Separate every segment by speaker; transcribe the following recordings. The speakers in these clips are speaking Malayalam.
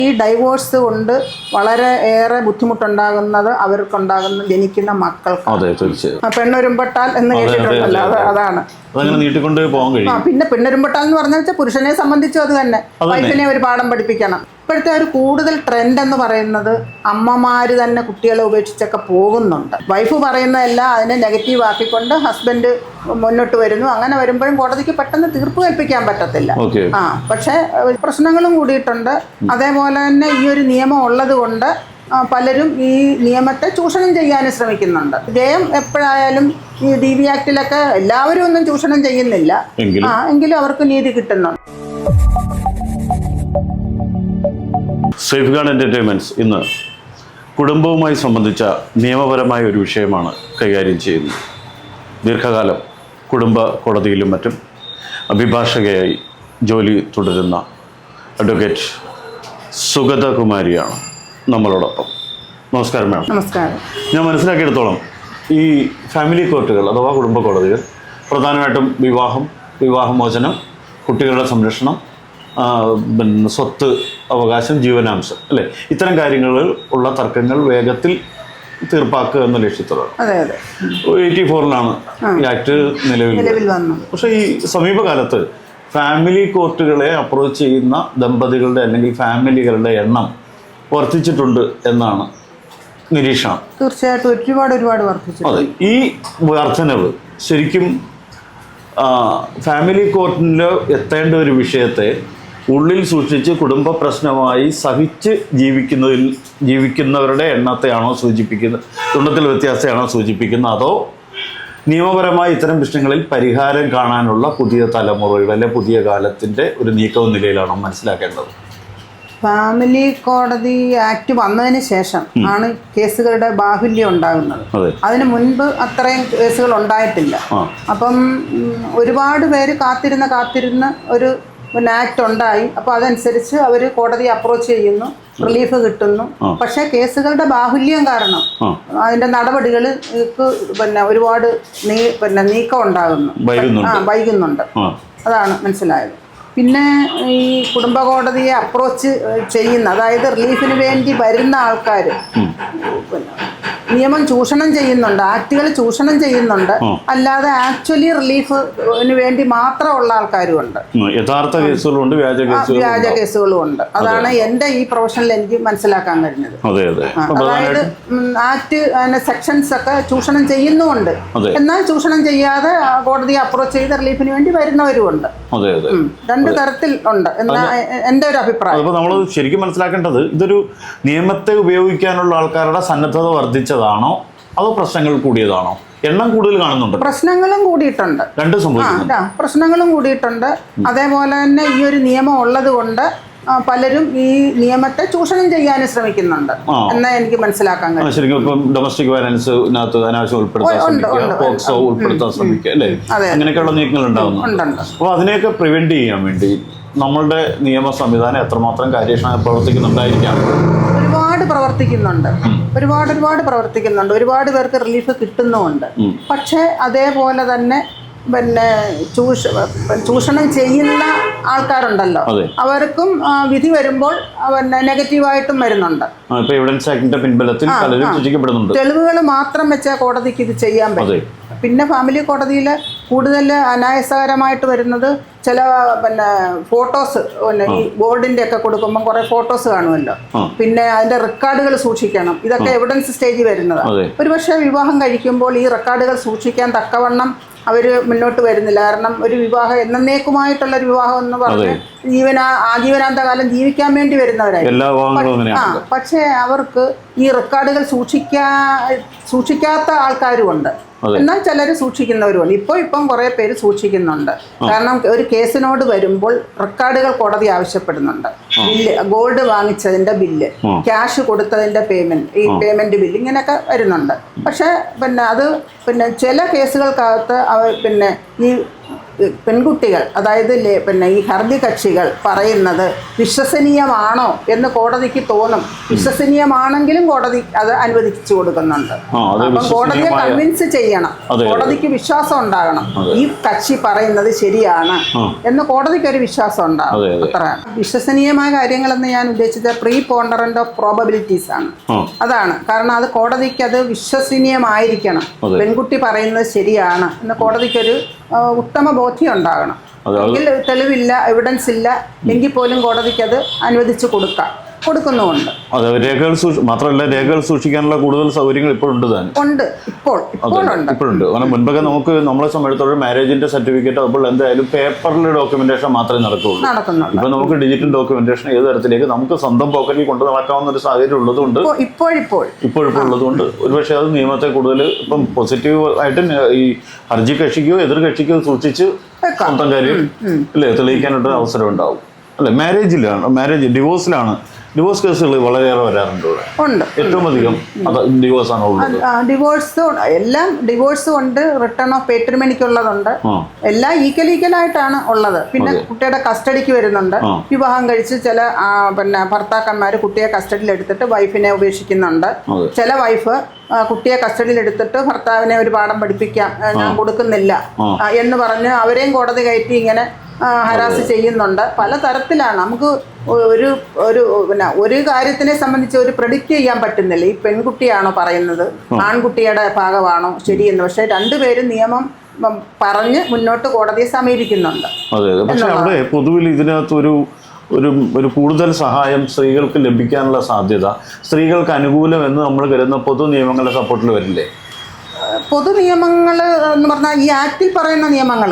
Speaker 1: ഈ ഡൈവോഴ്സ് കൊണ്ട് വളരെ ഏറെ ബുദ്ധിമുട്ടുണ്ടാകുന്നത് അവർക്കുണ്ടാകുന്ന ജനിക്കുന്ന മക്കൾക്ക്. പെണ്ണൊരുമ്പെട്ടാൽ എന്ന് കേട്ടിട്ടുണ്ടല്ലോ, അതാണ്. പിന്നെ പെണ്ണൊരുമ്പെട്ടാൽ എന്ന് പറഞ്ഞാൽ പുരുഷനെ സംബന്ധിച്ചും അത് തന്നെ. വൈഫിനെ ഒരു പാഠം പഠിപ്പിക്കണം. ഇപ്പോഴത്തെ ഒരു കൂടുതൽ ട്രെൻഡ് എന്ന് പറയുന്നത് അമ്മമാര് തന്നെ കുട്ടികളെ ഉപേക്ഷിച്ചൊക്കെ പോകുന്നുണ്ട്. വൈഫ് പറയുന്നതെല്ലാം അതിനെ നെഗറ്റീവ് ആക്കിക്കൊണ്ട് ഹസ്ബൻഡ് മുന്നോട്ട് വരുന്നു. അങ്ങനെ വരുമ്പോഴും കോടതിക്ക് പെട്ടെന്ന് തീർപ്പ് കൽപ്പിക്കാൻ പറ്റത്തില്ല. പക്ഷേ പ്രശ്നങ്ങളും കൂടിയിട്ടുണ്ട്. അതേപോലെ തന്നെ ഈ ഒരു നിയമം ഉള്ളത് കൊണ്ട് പലരും ഈ നിയമത്തെ ചൂഷണം ചെയ്യാനും ശ്രമിക്കുന്നുണ്ട്. ജയം എപ്പോഴായാലും ഈ DV ആക്ടിലൊക്കെ എല്ലാവരും ഒന്നും ചൂഷണം ചെയ്യുന്നില്ല, എങ്കിലും അവർക്ക് നീതി കിട്ടുന്നുണ്ട്.
Speaker 2: സേഫ് ഗാർഡ് എൻ്റർടൈൻമെൻറ്റ്സ് ഇന്ന് കുടുംബവുമായി സംബന്ധിച്ച നിയമപരമായ ഒരു വിഷയമാണ് കൈകാര്യം ചെയ്യുന്നത്. ദീർഘകാലം കുടുംബ കോടതിയിലും മറ്റും അഭിഭാഷകയായി ജോലി തുടരുന്ന അഡ്വക്കേറ്റ് സുഗതകുമാരിയാണ് നമ്മളോടൊപ്പം. നമസ്കാരം മാഡം.
Speaker 1: നമസ്കാരം.
Speaker 2: ഞാൻ മനസ്സിലാക്കിയെടുത്തോളം ഈ ഫാമിലി കോർട്ടുകൾ അഥവാ കുടുംബ കോടതികൾ പ്രധാനമായിട്ടും വിവാഹമോചനം, കുട്ടികളുടെ സംരക്ഷണം, സ്വത്ത് അവകാശം, ജീവനാംശം, അല്ലേ, ഇത്തരം കാര്യങ്ങളിൽ ഉള്ള തർക്കങ്ങൾ വേഗത്തിൽ തീർപ്പാക്കുക എന്ന ലക്ഷ്യത്തോടാണ്. 84-ലാണ് ഈ ആക്ട് നിലവിൽ വന്നത്. പക്ഷേ ഈ സമീപകാലത്ത് ഫാമിലി കോർട്ടുകളെ അപ്രോച്ച് ചെയ്യുന്ന ദമ്പതികളുടെ അല്ലെങ്കിൽ ഫാമിലികളുടെ എണ്ണം വർദ്ധിച്ചിട്ടുണ്ട് എന്നാണ് നിരീക്ഷണം.
Speaker 1: തീർച്ചയായിട്ടും ഒരുപാട് വർദ്ധിച്ചു.
Speaker 2: അതെ, ഈ വർധനവ് ശരിക്കും ഫാമിലി കോർട്ടിൽ എത്തേണ്ട ഒരു വിഷയത്തെ ഉള്ളിൽ സൂക്ഷിച്ച് കുടുംബ പ്രശ്നമായി സഹിച്ച് ജീവിക്കുന്നവരുടെ എണ്ണത്തെയാണോ സൂചിപ്പിക്കുന്നത്, എണ്ണത്തിൽ വ്യത്യാസമാണോ സൂചിപ്പിക്കുന്നത്, അതോ നിയമപരമായി ഇത്തരം പ്രശ്നങ്ങളിൽ പരിഹാരം കാണാനുള്ള പുതിയ തലമുറയുടെ അല്ലെ പുതിയ കാലത്തിൻ്റെ ഒരു നീക്കവും നിലയിലാണോ മനസ്സിലാക്കേണ്ടത്?
Speaker 1: ഫാമിലി കോടതി ആക്ട് വന്നതിന് ശേഷം ആണ് കേസുകളുടെ ബാഹുല്യം ഉണ്ടാകുന്നത്. അതിനു മുൻപ് അത്രയും കേസുകൾ ഉണ്ടായിട്ടില്ല. അപ്പം ഒരുപാട് പേര് കാത്തിരുന്ന ഒരു ആക്ട് ഉണ്ടായി. അപ്പോൾ അതനുസരിച്ച് അവർ കോടതിയെ അപ്രോച്ച് ചെയ്യുന്നു, റിലീഫ് കിട്ടുന്നു. പക്ഷേ കേസുകളുടെ ബാഹുല്യം കാരണം അതിൻ്റെ നടപടികൾ ഒരുപാട് നീക്കം ഉണ്ടാകുന്നു, വൈകുന്നുണ്ട്. അതാണ് മനസ്സിലായത്. പിന്നെ ഈ കുടുംബ കോടതിയെ അപ്രോച്ച് ചെയ്യുന്ന, അതായത് റിലീഫിന് വേണ്ടി വരുന്ന ആൾക്കാർ നിയമം ചൂഷണം ചെയ്യുന്നുണ്ട്, ആക്ടുകൾ ചൂഷണം ചെയ്യുന്നുണ്ട്. അല്ലാതെ ആക്ച്വലി റിലീഫിന് വേണ്ടി മാത്രമുള്ള ആൾക്കാരും ഉണ്ട്.
Speaker 2: യഥാർത്ഥ കേസുകളുണ്ട്,
Speaker 1: വ്യാജ കേസുകളും ഉണ്ട്. അതാണ് എൻ്റെ ഈ പ്രൊഫഷനിൽ എനിക്ക് മനസ്സിലാക്കാൻ കഴിഞ്ഞത്. അതായത് ആക്ട് സെക്ഷൻസ് ഒക്കെ ചൂഷണം ചെയ്യുന്നുമുണ്ട്, എന്നാൽ ചൂഷണം ചെയ്യാതെ കോടതിയെ അപ്രോച്ച് ചെയ്ത് റിലീഫിന് വേണ്ടി വരുന്നവരും ഉണ്ട്. രണ്ട് തരത്തിൽ ഉണ്ട് എന്നാ എൻ്റെ ഒരു അഭിപ്രായം.
Speaker 2: നമ്മൾ ശരിക്കും മനസ്സിലാക്കേണ്ടത് ഇതൊരു നിയമത്തെ ഉപയോഗിക്കാനുള്ള ആൾക്കാരുടെ സന്നദ്ധത വർദ്ധിച്ചതാണോ അതോ പ്രശ്നങ്ങൾ കൂടിയതാണോ? എണ്ണം കൂടുതൽ കാണുന്നുണ്ട്,
Speaker 1: പ്രശ്നങ്ങളും കൂടിയിട്ടുണ്ട്,
Speaker 2: രണ്ടും സംഭവിക്കുന്നുണ്ട്.
Speaker 1: പ്രശ്നങ്ങളും കൂടിയിട്ടുണ്ട്. അതേപോലെ തന്നെ ഈ ഒരു നിയമം ഉള്ളത് കൊണ്ട് പലരും ഈ നിയമത്തെ ചൂഷണം ചെയ്യാനും ശ്രമിക്കുന്നുണ്ട് എന്നാ എനിക്ക് മനസ്സിലാക്കാൻ കഴിയും.
Speaker 2: ശരിക്കും ഇപ്പം ഡൊമസ്റ്റിക് വയലൻസിനകത്ത് അനാവശ്യം ഉൾപ്പെടുത്താൻ, പോക്സോ ഉൾപ്പെടുത്താൻ ശ്രമിക്കുക, അല്ലേ, അങ്ങനെയൊക്കെയുള്ള നീക്കങ്ങൾ ഉണ്ടാകുന്നുണ്ട്. അപ്പോൾ അതിനെയൊക്കെ പ്രിവെന്റ് ചെയ്യാൻ വേണ്ടി നമ്മളുടെ നിയമ സംവിധാനം എത്രമാത്രം കാര്യക്ഷമമായി പ്രവർത്തിക്കുന്നുണ്ടായിരിക്കാം?
Speaker 1: ഒരുപാട് പ്രവർത്തിക്കുന്നുണ്ട്. ഒരുപാട് പേർക്ക് റിലീഫ് കിട്ടുന്നുമുണ്ട്. പക്ഷേ അതേപോലെ തന്നെ ചൂഷണം ചെയ്യുന്ന ആൾക്കാരുണ്ടല്ലോ, അവർക്കും വിധി വരുമ്പോൾ നെഗറ്റീവായിട്ടും വരുന്നുണ്ട്. തെളിവുകൾ മാത്രം വെച്ചാൽ കോടതിക്ക് ഇത് ചെയ്യാൻ പറ്റും. പിന്നെ ഫാമിലി കോടതിയിൽ കൂടുതൽ അനായാസകരമായിട്ട് വരുന്നത് ചില ഫോട്ടോസ്, ഈ ബോർഡിന്റെ ഒക്കെ കൊടുക്കുമ്പോൾ കുറെ ഫോട്ടോസ് കാണുമല്ലോ, പിന്നെ അതിന്റെ റെക്കോർഡുകൾ സൂക്ഷിക്കണം. ഇതൊക്കെ എവിഡൻസ് സ്റ്റേജിൽ വരുന്നതാണ്. ഒരുപക്ഷെ വിവാഹം കഴിക്കുമ്പോൾ ഈ റെക്കോർഡുകൾ സൂക്ഷിക്കാൻ തക്കവണ്ണം അവർ മുന്നോട്ട് വരുന്നില്ല. കാരണം ഒരു വിവാഹം എന്നേക്കുമായിട്ടുള്ളൊരു വിവാഹം എന്ന് പറഞ്ഞ് ആജീവനാന്തകാലം ജീവിക്കാൻ വേണ്ടി വരുന്നവരായി. പക്ഷേ അവർക്ക് ഈ റെക്കോർഡുകൾ സൂക്ഷിക്കാത്ത ആൾക്കാരുമുണ്ട്, എന്നാൽ ചിലർ സൂക്ഷിക്കുന്നവരുമുണ്ട്. ഇപ്പം കുറേ പേര് സൂക്ഷിക്കുന്നുണ്ട്. കാരണം ഒരു കേസിനോട് വരുമ്പോൾ റെക്കോർഡുകൾ കോടതി ആവശ്യപ്പെടുന്നുണ്ട്. ബില്ല്, ഗോൾഡ് വാങ്ങിച്ചതിന്റെ ബില്ല്, ക്യാഷ് കൊടുത്തതിന്റെ പേയ്മെന്റ് ബില്ല്, ഇങ്ങനെയൊക്കെ വരുന്നുണ്ട്. പക്ഷെ അത് ചില കേസുകൾക്കകത്ത് ഈ പെൺകുട്ടികൾ അതായത് പിന്നെ ഈ ഹർജി കക്ഷികൾ പറയുന്നത് വിശ്വസനീയമാണോ എന്ന് കോടതിക്ക് തോന്നും. വിശ്വസനീയമാണെങ്കിലും കോടതി അത് അനുവദിച്ചു കൊടുക്കുന്നുണ്ട്. അപ്പം കോടതിയെ കൺവിൻസ് ചെയ്യണം, കോടതിക്ക് വിശ്വാസം ഉണ്ടാകണം ഈ കക്ഷി പറയുന്നത് ശരിയാണ് എന്ന് കോടതിക്ക് ഒരു വിശ്വാസം ഉണ്ടാകും. അത്ര വിശ്വസനീയമായ കാര്യങ്ങളെന്ന് ഞാൻ ഉദ്ദേശിച്ചത് പ്രീ പോണ്ടറന്റ് ഓഫ് പ്രോബബിലിറ്റീസ് ആണ്. അതാണ് കാരണം അത് കോടതിക്ക് അത് വിശ്വസനീയമായിരിക്കണം. പെൺകുട്ടി പറയുന്നത് ശരിയാണ് എന്ന് കോടതിക്കൊരു ഉത്തമ ബോധ്യം ഉണ്ടാകണം. എങ്കിൽ തെളിവില്ല, എവിഡൻസ് ഇല്ല എങ്കിൽ പോലും കോടതിക്ക് അത് അനുവദിച്ചു കൊടുക്കുന്നുമുണ്ട്.
Speaker 2: അതെ, രേഖകൾ മാത്രമല്ല, രേഖകൾ സൂക്ഷിക്കാനുള്ള കൂടുതൽ സൗകര്യങ്ങൾ ഇപ്പോഴുണ്ട് തന്നെ
Speaker 1: ഉണ്ട്. ഇപ്പോഴുണ്ട്.
Speaker 2: കാരണം മുൻപൊക്കെ നമുക്ക് നമ്മളെ സംബന്ധിച്ചിടത്തോളം മാരേജിന്റെ സർട്ടിഫിക്കറ്റ് അപ്പോൾ എന്തായാലും പേപ്പറിൽ ഡോക്യുമെന്റേഷൻ മാത്രമേ നടക്കുള്ളൂ. ഇപ്പൊ നമുക്ക് ഡിജിറ്റൽ ഡോക്യുമെന്റേഷൻ ഏത് തരത്തിലേക്ക് നമുക്ക് സ്വന്തം പോക്കറ്റിൽ കൊണ്ട് നടക്കാവുന്ന ഒരു സാഹചര്യം ഉള്ളതുകൊണ്ട് ഉള്ളതുകൊണ്ട് ഒരുപക്ഷെ അത് നിയമത്തെ കൂടുതൽ ഇപ്പം പോസിറ്റീവ് ആയിട്ട് ഈ ഹർജി കക്ഷിക്കോ എതിർ കക്ഷിക്കോ സൂക്ഷിച്ച് സ്വന്തം കാര്യം അല്ലേ തെളിയിക്കാനായിട്ട് അവസരം ഉണ്ടാവും. അല്ലെ, ഡിവോഴ്സിലാണ് ഡിവോഴ്സ് കേസുകൾ വളരെയേറെ വരാറുണ്ട്. ഉണ്ട്, ഏറ്റവും അധികം ഡിവോഴ്സ് ആണ് ഉള്ളത്.
Speaker 1: ഡിവോഴ്സും ഉണ്ട്, റിട്ടേൺ ഓഫ് പേട്രിമണിക്കുള്ളതുണ്ട്, എല്ലാം ഈക്വലായിട്ടാണ് ഉള്ളത്. പിന്നെ കുട്ടിയുടെ കസ്റ്റഡിക്ക് വരുന്നുണ്ട്. വിവാഹം കഴിച്ച് ചില പിന്നെ ഭർത്താക്കന്മാർ കുട്ടിയെ കസ്റ്റഡിയിൽ എടുത്തിട്ട് വൈഫിനെ ഉപേക്ഷിക്കുന്നുണ്ട്. ചില വൈഫ് കുട്ടിയെ കസ്റ്റഡിയിൽ എടുത്തിട്ട് ഭർത്താവിനെ ഒരു പാഠം പഠിപ്പിക്കാം ഞാൻ കൊടുക്കുന്നില്ല എന്ന് പറഞ്ഞ് അവരെയും കോടതി കയറ്റി ഇങ്ങനെ ഹരാസ് ചെയ്യുന്നുണ്ട്. പല തരത്തിലാണ്. നമുക്ക് ഒരു കാര്യത്തിനെ സംബന്ധിച്ച് ഒരു പ്രെഡിക്റ്റ് ചെയ്യാൻ പറ്റുന്നില്ല. ഈ പെൺകുട്ടിയാണോ പറയുന്നത്, ആൺകുട്ടിയുടെ ഭാഗമാണോ ശരിയെന്ന്. പക്ഷെ രണ്ടുപേരും നിയമം പറഞ്ഞ് മുന്നോട്ട് കോടതിയെ സമീപിക്കുന്നുണ്ട്.
Speaker 2: അതെ, പക്ഷെ അവിടെ പൊതുവിൽ ഇതിനകത്ത് ഒരു കൂടുതൽ സഹായം സ്ത്രീകൾക്ക് ലഭിക്കാനുള്ള സാധ്യത, സ്ത്രീകൾക്ക് അനുകൂലം എന്ന് നമ്മൾ കരുതുന്ന പൊതു നിയമങ്ങളുടെ സപ്പോർട്ടിൽ വരില്ലേ?
Speaker 1: പൊതു നിയമങ്ങൾ എന്ന് പറഞ്ഞാൽ ഈ ആക്ടിൽ പറയുന്ന നിയമങ്ങൾ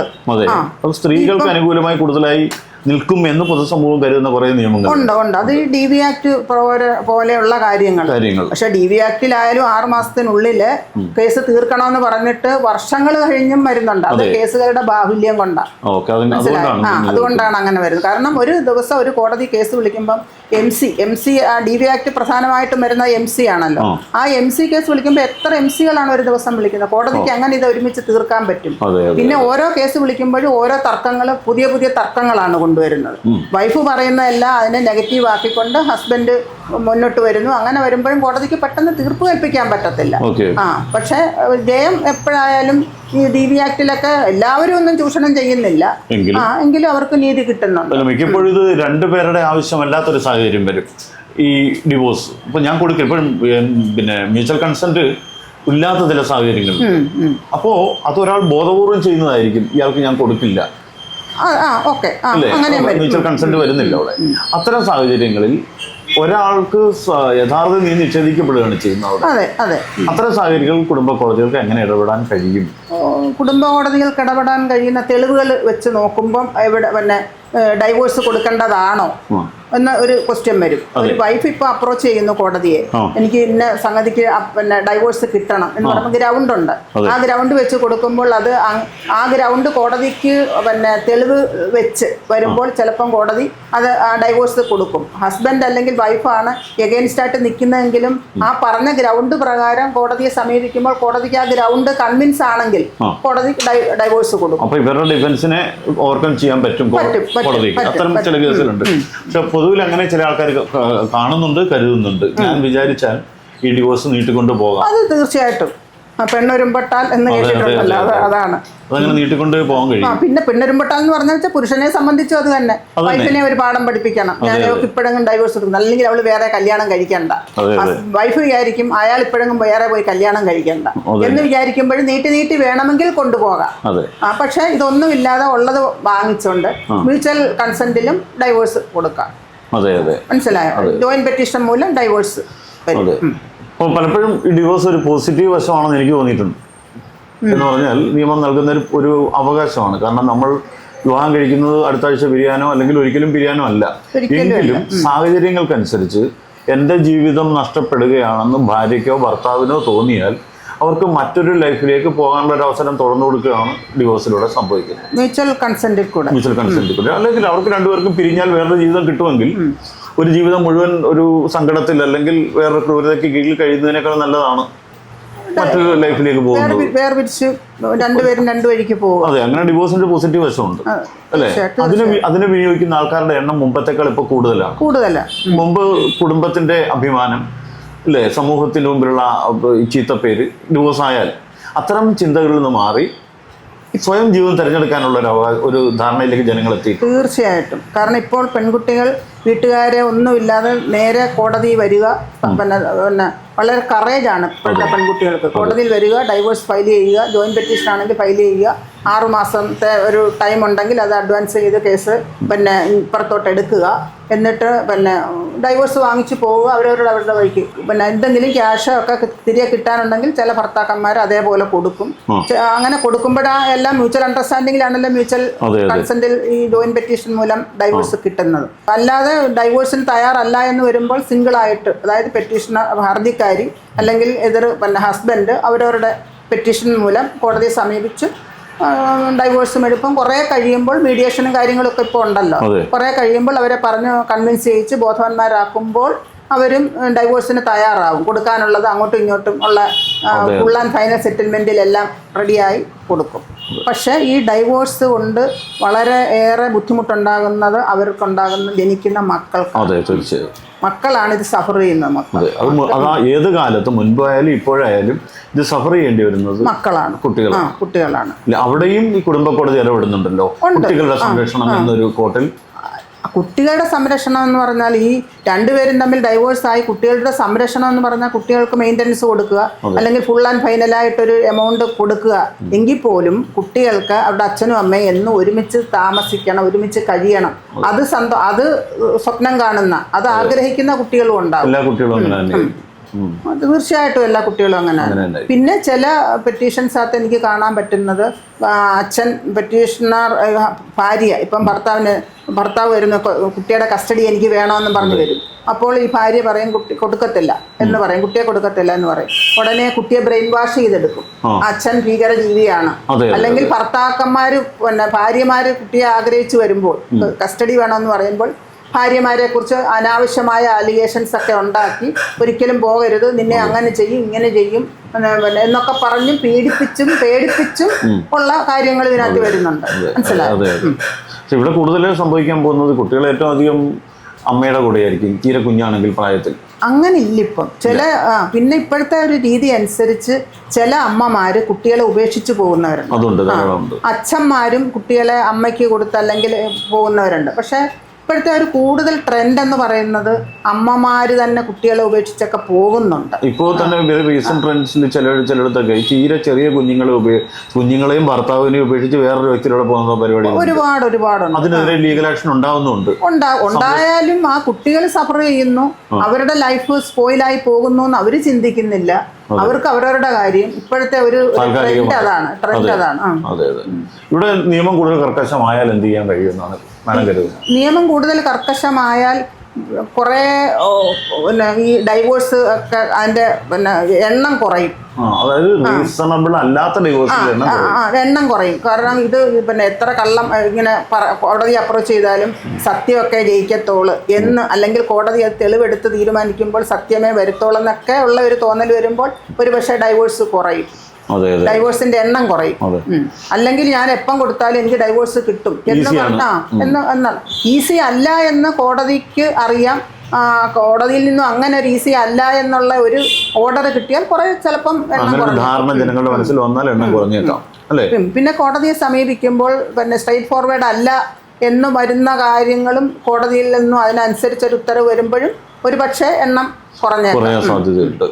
Speaker 2: സ്ത്രീകൾക്ക് അനുകൂലമായി കൂടുതലായി നിൽക്കും എന്ന് പൊതുസമൂഹം കരുതുന്ന കുറേ നിയമങ്ങൾ
Speaker 1: ഉണ്ട്. അത് ഈ DV ആക്ട് പോലെയുള്ള കാര്യങ്ങൾ. പക്ഷെ DV ആക്ടിലായാലും 6 മാസത്തിനുള്ളിൽ കേസ് തീർക്കണമെന്ന് പറഞ്ഞിട്ട് വർഷങ്ങൾ കഴിഞ്ഞും വരുന്നുണ്ട്. അത് കേസുകളുടെ ബാഹുല്യം കൊണ്ടാണ്. അതുകൊണ്ടാണ് അങ്ങനെ വരുന്നത്. കാരണം ഒരു ദിവസം ഒരു കോടതി കേസ് വിളിക്കുമ്പം MC DV ആക്ട് പ്രധാനമായിട്ടും വരുന്ന MC ആണല്ലോ. ആ MC കേസ് വിളിക്കുമ്പോൾ എത്ര MCകളാണ് ഒരു ദിവസം വിളിക്കുന്നത്? കോടതിക്ക് അങ്ങനെ ഇത് ഒരുമിച്ച് തീർക്കാൻ പറ്റും. പിന്നെ ഓരോ കേസ് വിളിക്കുമ്പോഴും ഓരോ തർക്കങ്ങൾ, പുതിയ തർക്കങ്ങളാണ് കൊണ്ടുവരുന്നത്. വൈഫ് പറയുന്നതെല്ലാം അതിനെ നെഗറ്റീവ് ആക്കിക്കൊണ്ട് ഹസ്ബൻഡ് മുന്നോട്ട് വരുന്നു. അങ്ങനെ വരുമ്പോഴും കോടതിക്ക് പെട്ടെന്ന് തീർപ്പ് കൽപ്പിക്കാൻ പറ്റത്തില്ല. പക്ഷെ ജയം എപ്പോഴായാലും ഈ DV ആക്ടിലൊക്കെ എല്ലാവരും ഒന്നും ചൂഷണം ചെയ്യുന്നില്ല, എങ്കിലും അവർക്ക് നീതി കിട്ടുന്നുണ്ട്.
Speaker 2: മിക്കപ്പോഴും ഇത് രണ്ടുപേരുടെ ആവശ്യമല്ലാത്തൊരു സാഹചര്യം വരും ഈ ഡിവോഴ്സ്. ഇപ്പൊ ഞാൻ കൊടുക്കും ഇപ്പോഴും പിന്നെ മ്യൂച്വൽ കൺസെന്റ് ഇല്ലാത്ത ചില സാഹചര്യങ്ങൾ. അപ്പോ അതൊരാൾ ബോധപൂർവം ചെയ്യുന്നതായിരിക്കും, ഇയാൾക്ക് ഞാൻ കൊടുക്കില്ല, മ്യൂച്വൽ കൺസെന്റ് വരുന്നില്ല അവിടെ. അത്തരം സാഹചര്യങ്ങളിൽ ഒരാൾക്ക് യഥാർത്ഥ നീതി നിഷേധിക്കപ്പെടുകയാണ് ചെയ്യുന്നത്. അത്തരം സാഹചര്യങ്ങളിൽ കുടുംബ കോടതികൾക്ക് എങ്ങനെ ഇടപെടാൻ കഴിയും?
Speaker 1: കുടുംബ കോടതികൾക്ക് ഇടപെടാൻ കഴിയുന്ന തെളിവുകൾ വെച്ച് നോക്കുമ്പം പിന്നെ ഡൈവോഴ്സ് കൊടുക്കേണ്ടതാണോ എന്ന ഒരു ക്വസ്റ്റ്യൻ വരും. ഒരു വൈഫ് ഇപ്പോൾ അപ്രോച്ച് ചെയ്യുന്നു കോടതിയെ, എനിക്ക് ഇന്ന സംഗതിക്ക് പിന്നെ ഡൈവോഴ്സ് കിട്ടണം എന്ന് പറയുമ്പോൾ ഗ്രൗണ്ട് ഉണ്ട്. ആ ഗ്രൗണ്ട് വെച്ച് കൊടുക്കുമ്പോൾ അത് ആ ഗ്രൗണ്ട് കോടതിക്ക് പിന്നെ തെളിവ് വെച്ച് വരുമ്പോൾ ചിലപ്പം കോടതി അത് ആ ഡൈവോഴ്സ് കൊടുക്കും. ഹസ്ബൻഡ് അല്ലെങ്കിൽ വൈഫാണ് എഗെയിൻസ്റ്റ് ആയിട്ട് നിൽക്കുന്നതെങ്കിലും ആ പറഞ്ഞ ഗ്രൗണ്ട് പ്രകാരം കോടതിയെ സമീപിക്കുമ്പോൾ കോടതിക്ക് ആ ഗ്രൗണ്ട് കൺവിൻസ് ആണെങ്കിൽ കോടതി ഡൈവോഴ്സ് കൊടുക്കും.
Speaker 2: അപ്പോൾ ഇവരുടെ ഡിഫൻസിനെ ഓവർകം ചെയ്യാൻ പറ്റും കോടതിക്ക്. അത്തരം ചില കേസുകളുണ്ട്. പക്ഷെ പൊതുവിൽ അങ്ങനെ ചില ആൾക്കാർ കാണുന്നുണ്ട്, കരുതുന്നുണ്ട്. ഞാൻ വിചാരിച്ചാൽ ഈ ഡിവോഴ്സ് നീട്ടിക്കൊണ്ട് പോകാം.
Speaker 1: അത് തീർച്ചയായിട്ടും പെണ്ണൊരുമ്പെട്ടാൽ എന്ന് കേട്ടിട്ടുണ്ടല്ലോ, അതാണ്
Speaker 2: അതങ്ങനെ നീട്ടിക്കൊണ്ട് പോകാൻ കഴിയും.
Speaker 1: പിന്നെ പെണ്ണൊരുമ്പെട്ടാൽ എന്ന് പറഞ്ഞാൽ പുരുഷനെ സംബന്ധിച്ചും അത് തന്നെ. വൈഫിനെ ഒരു പാഠം പഠിപ്പിക്കണം, ഞാൻ ഇപ്പോഴെങ്കിലും ഡൈവോഴ്സ് എടുക്കുന്നു, അല്ലെങ്കിൽ അവള് വേറെ കല്യാണം കഴിക്കണ്ട. വൈഫ് വിചാരിക്കും അയാൾ ഇപ്പോഴെങ്കിലും വേറെ പോയി കല്യാണം കഴിക്കണ്ട എന്ന് വിചാരിക്കുമ്പോഴും നീട്ടി വേണമെങ്കിൽ കൊണ്ടുപോകാം. പക്ഷെ ഇതൊന്നുമില്ലാതെ ഉള്ളത് വാങ്ങിച്ചുകൊണ്ട് മ്യൂച്വൽ കൺസെന്റിലും ഡൈവോഴ്സ് കൊടുക്കാം. മനസ്സിലായോ? ജോയിന്റ് പെറ്റീഷൻ മൂലം ഡൈവോഴ്സ്.
Speaker 2: അപ്പോൾ പലപ്പോഴും ഈ ഡിവോഴ്സ് ഒരു പോസിറ്റീവ് വശമാണെന്ന് എനിക്ക് തോന്നിയിട്ടുണ്ട്. എന്ന് പറഞ്ഞാൽ നിയമം നൽകുന്ന ഒരു അവകാശമാണ്. കാരണം നമ്മൾ വിവാഹം കഴിക്കുന്നത് അടുത്ത ആഴ്ച പിരിയാനോ അല്ലെങ്കിൽ ഒരിക്കലും പിരിയാനോ അല്ല. എങ്കിലും സാഹചര്യങ്ങൾക്കനുസരിച്ച് എൻ്റെ ജീവിതം നഷ്ടപ്പെടുകയാണെന്ന് ഭാര്യയ്ക്കോ ഭർത്താവിനോ തോന്നിയാൽ അവർക്ക് മറ്റൊരു ലൈഫിലേക്ക് പോകാനുള്ള ഒരു അവസരം തുറന്നു കൊടുക്കുകയാണ് ഡിവോഴ്സിലൂടെ സംഭവിക്കുന്നത്.
Speaker 1: മ്യൂച്വൽ കൺസെന്റിൽ കൂടെ.
Speaker 2: അല്ലെങ്കിൽ അവർക്ക് രണ്ടുപേർക്കും പിരിഞ്ഞാൽ വേറൊരു ജീവിതം കിട്ടുമെങ്കിൽ ഒരു ജീവിതം മുഴുവൻ ഒരു സങ്കടത്തിൽ അല്ലെങ്കിൽ വേറൊരു ക്രൂരതയ്ക്ക് കീഴിൽ കഴിയുന്നതിനേക്കാൾ നല്ലതാണ് മറ്റൊരു ലൈഫിലേക്ക് പോകുന്നത്.
Speaker 1: വേർപിരിച്ച് രണ്ടുപേരും രണ്ടു വഴിക്ക് പോകും.
Speaker 2: അതെ, അങ്ങനെ ഡിവോഴ്സിന്റെ പോസിറ്റീവ് വശമുണ്ട് അല്ലേ? അതിനെ വിനിയോഗിക്കുന്ന ആൾക്കാരുടെ എണ്ണം മുമ്പത്തേക്കാൾ ഇപ്പൊ കൂടുതലാണ്. മുമ്പ് കുടുംബത്തിന്റെ അഭിമാനം അല്ലേ, സമൂഹത്തിന് മുമ്പിലുള്ള ചീത്തപ്പേര്, ഡിവോഴ്സ് ആയാൽ അത്തരം ചിന്തകളിൽ നിന്ന് മാറി സ്വയം ജീവിതം തിരഞ്ഞെടുക്കാനുള്ള ഒരു ധാരണയിലേക്ക് ജനങ്ങൾ എത്തി.
Speaker 1: തീർച്ചയായിട്ടും. കാരണം ഇപ്പോൾ പെൺകുട്ടികൾ വീട്ടുകാരെ ഒന്നുമില്ലാതെ നേരെ കോടതി വരിക, പിന്നെ വളരെ കറേജാണ് ഇപ്പോഴത്തെ പെൺകുട്ടികൾക്ക്. കോടതിയിൽ വരിക, ഡൈവോഴ്സ് ഫയൽ ചെയ്യുക, ജോയിന്റ് പെറ്റീഷൻ ആണെങ്കിൽ ഫയൽ ചെയ്യുക, 6 മാസത്തെ ഒരു ടൈം ഉണ്ടെങ്കിൽ അത് അഡ്വാൻസ് ചെയ്ത് കേസ് പിന്നെ ഇപ്പുറത്തോട്ട് എടുക്കുക, എന്നിട്ട് പിന്നെ ഡൈവോഴ്സ് വാങ്ങിച്ചു പോവുക അവരവരുടെ വഴിക്ക്. പിന്നെ എന്തെങ്കിലും ക്യാഷോ ഒക്കെ തിരികെ കിട്ടാനുണ്ടെങ്കിൽ ചില ഭർത്താക്കന്മാർ അതേപോലെ കൊടുക്കും. അങ്ങനെ കൊടുക്കുമ്പോഴാണ് എല്ലാം മ്യൂച്വൽ അണ്ടർസ്റ്റാൻഡിങ്ങിലാണല്ലോ, മ്യൂച്വൽ കൺസെന്റിൽ ഈ ജോയിന്റ് പെറ്റീഷൻ മൂലം ഡൈവോഴ്സ് കിട്ടുന്നത്. അല്ലാതെ ഡൈവോഴ്സിന് തയ്യാറല്ല എന്ന് വരുമ്പോൾ സിംഗിളായിട്ട്, അതായത് പെറ്റീഷണർ ഹർജിക്കാരി അല്ലെങ്കിൽ പിന്നെ ഹസ്ബൻഡ് അവരവരുടെ പെറ്റീഷൻ മൂലം കോടതിയെ സമീപിച്ച് ഡൈവോഴ്സും എടുപ്പം കുറേ കഴിയുമ്പോൾ മീഡിയേഷനും കാര്യങ്ങളൊക്കെ ഇപ്പോൾ ഉണ്ടല്ലോ, കുറേ കഴിയുമ്പോൾ അവരെ പറഞ്ഞ് കൺവിൻസ് ചെയ്യിച്ച് ബോധവാന്മാരാക്കുമ്പോൾ അവരും ഡൈവോഴ്സിന് തയ്യാറാവും. കൊടുക്കാനുള്ളത് അങ്ങോട്ടും ഇങ്ങോട്ടും ഉള്ള ഫുൾ ആൻഡ് ഫൈനൽ സെറ്റിൽമെൻറ്റിലെല്ലാം റെഡിയായി കൊടുക്കും. പക്ഷേ ഈ ഡൈവോഴ്സ് കൊണ്ട് വളരെ ഏറെ ബുദ്ധിമുട്ടുണ്ടാകുന്നത് ജനിക്കുന്ന മക്കളാണ് ഇത് സഫർ ചെയ്യുന്നത്. മക്കൾ
Speaker 2: ഏത് കാലത്ത് മുൻപായാലും ഇപ്പോഴായാലും ഇത് സഫർ ചെയ്യേണ്ടി വരുന്നത് മക്കളാണ്, കുട്ടികളാണ്. അവിടെയും ഈ കുടുംബ കോടതി ഇടപെടുന്നുണ്ടല്ലോ, കുട്ടികളുടെ സംരക്ഷണം എന്നൊരു കോട്ടിൽ.
Speaker 1: കുട്ടികളുടെ സംരക്ഷണം എന്ന് പറഞ്ഞാൽ ഈ രണ്ടുപേരും തമ്മിൽ ഡൈവോഴ്സ് ആയി കുട്ടികളുടെ സംരക്ഷണം എന്ന് പറഞ്ഞാൽ കുട്ടികൾക്ക് മെയിൻ്റനൻസ് കൊടുക്കുക, അല്ലെങ്കിൽ ഫുൾ ആൻഡ് ഫൈനലായിട്ടൊരു എമൗണ്ട് കൊടുക്കുക. എങ്കിൽ പോലും കുട്ടികൾക്ക് അവരുടെ അച്ഛനും അമ്മയും എന്നും ഒരുമിച്ച് താമസിക്കണം, ഒരുമിച്ച് കഴിയണം. അത് സ്വപ്നം കാണുന്ന, അത് ആഗ്രഹിക്കുന്ന കുട്ടികളും ഉണ്ടാവും. തീർച്ചയായിട്ടും എല്ലാ കുട്ടികളും അങ്ങനെ. പിന്നെ ചില പെറ്റീഷൻസകത്ത് എനിക്ക് കാണാൻ പറ്റുന്നത് അച്ഛൻ പെറ്റീഷണർ ഭാര്യ, ഇപ്പം ഭർത്താവ് വരുന്ന കുട്ടിയുടെ കസ്റ്റഡി എനിക്ക് വേണമെന്ന് പറഞ്ഞു വരും. അപ്പോൾ ഈ ഭാര്യ പറയും കുട്ടി കൊടുക്കത്തില്ല എന്ന് പറയും, കുട്ടിയെ കൊടുക്കത്തില്ല എന്ന് പറയും. ഉടനെ കുട്ടിയെ ബ്രെയിൻ വാഷ് ചെയ്തെടുക്കും. അച്ഛൻ ഭീകര ജീവിയാണ്. അല്ലെങ്കിൽ ഭർത്താക്കന്മാര് പിന്നെ ഭാര്യമാര് കുട്ടിയെ ആഗ്രഹിച്ചു വരുമ്പോൾ കസ്റ്റഡി വേണമെന്ന് പറയുമ്പോൾ ഭാര്യമാരെ കുറിച്ച് അനാവശ്യമായ അലിഗേഷൻസ് ഒക്കെ ഉണ്ടാക്കി ഒരിക്കലും പോകരുത്, നിന്നെ അങ്ങനെ ചെയ്യും ഇങ്ങനെ ചെയ്യും എന്നൊക്കെ പറഞ്ഞും പേടിപ്പിച്ചും ഉള്ള കാര്യങ്ങൾ ഇതിനകത്ത് വരുന്നുണ്ട്. മനസ്സിലായോ?
Speaker 2: ഇവിടെ കൂടുതൽ സംഭവിക്കാൻ പോകുന്നത് കുട്ടികൾ ഏറ്റവും അധികം അമ്മയുടെ കൂടെയായിരിക്കും, തീരെ കുഞ്ഞാണെങ്കിൽ പ്രായത്തിൽ.
Speaker 1: അങ്ങനെ ഇല്ലിപ്പം പിന്നെ ഇപ്പോഴത്തെ ഒരു രീതി അനുസരിച്ച് ചില അമ്മമാര് കുട്ടികളെ ഉപേക്ഷിച്ച് പോകുന്നവരുണ്ട്. അച്ഛന്മാരും കുട്ടികളെ അമ്മയ്ക്ക് കൊടുത്ത് അല്ലെങ്കിൽ പോകുന്നവരുണ്ട്. പക്ഷെ ഇപ്പോഴത്തെ ഒരു കൂടുതൽ ട്രെൻഡ് എന്ന് പറയുന്നത് അമ്മമാര് തന്നെ കുട്ടികളെ ഉപേക്ഷിച്ചൊക്കെ പോകുന്നുണ്ട്.
Speaker 2: ഇപ്പോൾ തന്നെ റീസെന്റ് ട്രെൻഡ്സിൽ ചിലയിടത്തൊക്കെ തീരെ ചെറിയ കുഞ്ഞുങ്ങളെയും ഭർത്താവിനെയും ഉപേക്ഷിച്ച് വേറൊരു വ്യക്തിയോടെ പോകുന്ന പരിപാടി
Speaker 1: ഒരുപാടുണ്ട്.
Speaker 2: അതിനെതിരെ ലീഗൽ ആക്ഷൻ
Speaker 1: ഉണ്ടായാലും ആ കുട്ടികൾ സഫർ ചെയ്യുന്നു, അവരുടെ ലൈഫ് സ്പോയിലായി പോകുന്നു എന്ന് അവര് ചിന്തിക്കുന്നില്ല. അവർക്ക് അവരവരുടെ കാര്യം. ഇപ്പോഴത്തെ ഒരു ട്രെൻഡ് അതാണ്.
Speaker 2: ഇവിടെ നിയമം കൂടുതൽ കർക്കശമായാൽ എന്ത് ചെയ്യാൻ കഴിയുമെന്നാണ്
Speaker 1: നിയമം കൂടുതൽ കർക്കശമായാൽ കുറേ ഈ ഡൈവോഴ്സ് ഒക്കെ അതിന്റെ എണ്ണം കുറയും. എണ്ണം കുറയും. കാരണം ഇത് എത്ര കള്ളം ഇങ്ങനെ കോടതി അപ്രോച്ച് ചെയ്താലും സത്യമൊക്കെ ജയിക്കത്തോള് എന്ന്, അല്ലെങ്കിൽ കോടതി അത് തെളിവെടുത്ത് തീരുമാനിക്കുമ്പോൾ സത്യമേ വരുത്തോളൂ എന്നൊക്കെ ഉള്ള ഒരു തോന്നൽ വരുമ്പോൾ ഒരു പക്ഷേ ഡൈവോഴ്സ് കുറയും, ഡൈവോഴ്സിന്റെ എണ്ണം കുറയും. അല്ലെങ്കിൽ ഞാൻ എപ്പം കൊടുത്താലും എനിക്ക് ഡൈവോഴ്സ് കിട്ടും എന്ന് ഈസി അല്ല എന്ന് കോടതിക്ക് അറിയാം. കോടതിയിൽ നിന്നും അങ്ങനെ ഒരു ഈസി അല്ല എന്നുള്ള ഒരു ഓർഡർ കിട്ടിയാൽ കുറെ ചിലപ്പം പിന്നെ കോടതിയെ സമീപിക്കുമ്പോൾ സ്ട്രെയിറ്റ് ഫോർവേഡ് അല്ല എന്ന് വരുന്ന കാര്യങ്ങളും കോടതിയിൽ നിന്നും അതിനനുസരിച്ചൊരു ഉത്തരവ് വരുമ്പോഴും ഒരു പക്ഷേ എണ്ണം കുറഞ്ഞ സാധ്യതയുണ്ട്.